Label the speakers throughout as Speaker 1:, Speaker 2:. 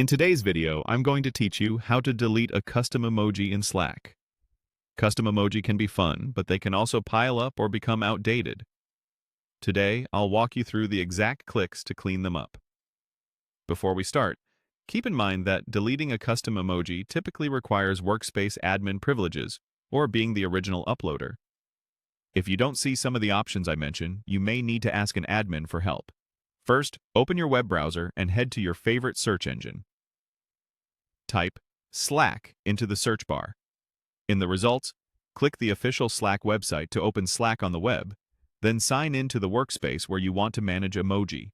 Speaker 1: In today's video, I'm going to teach you how to delete a custom emoji in Slack. Custom emoji can be fun, but they can also pile up or become outdated. Today, I'll walk you through the exact clicks to clean them up. Before we start, keep in mind that deleting a custom emoji typically requires Workspace admin privileges or being the original uploader. If you don't see some of the options I mentioned, you may need to ask an admin for help. First, open your web browser and head to your favorite search engine. Type Slack into the search bar. In the results, click the official Slack website to open Slack on the web, then sign in to the workspace where you want to manage emoji.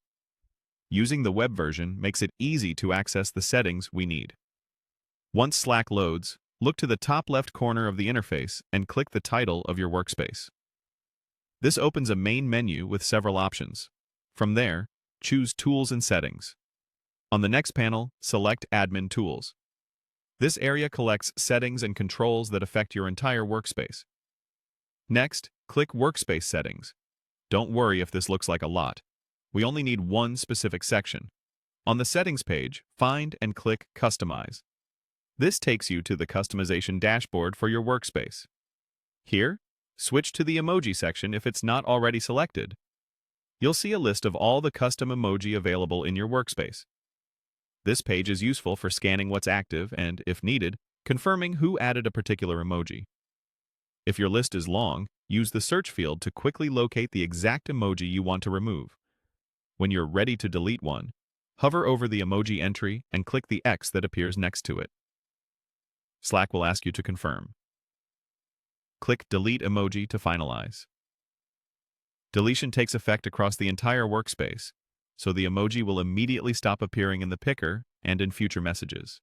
Speaker 1: Using the web version makes it easy to access the settings we need. Once Slack loads, look to the top left corner of the interface and click the title of your workspace. This opens a main menu with several options. From there, choose Tools and Settings. On the next panel, select Admin Tools. This area collects settings and controls that affect your entire workspace. Next, click Workspace Settings. Don't worry if this looks like a lot. We only need one specific section. On the Settings page, find and click Customize. This takes you to the customization dashboard for your workspace. Here, switch to the Emoji section if it's not already selected. You'll see a list of all the custom emoji available in your workspace. This page is useful for scanning what's active and, if needed, confirming who added a particular emoji. If your list is long, use the search field to quickly locate the exact emoji you want to remove. When you're ready to delete one, hover over the emoji entry and click the X that appears next to it. Slack will ask you to confirm. Click Delete Emoji to finalize. Deletion takes effect across the entire workspace, so the emoji will immediately stop appearing in the picker and in future messages.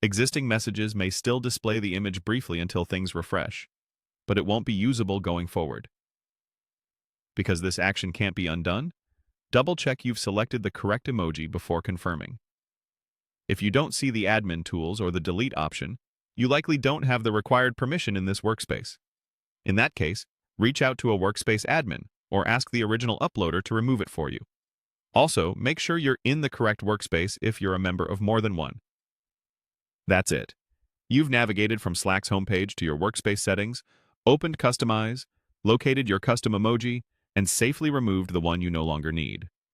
Speaker 1: Existing messages may still display the image briefly until things refresh, but it won't be usable going forward. Because this action can't be undone, double-check you've selected the correct emoji before confirming. If you don't see the admin tools or the delete option, you likely don't have the required permission in this workspace. In that case, reach out to a Workspace admin or ask the original uploader to remove it for you. Also, make sure you're in the correct workspace if you're a member of more than one. That's it. You've navigated from Slack's homepage to your workspace settings, opened Customize, located your custom emoji, and safely removed the one you no longer need.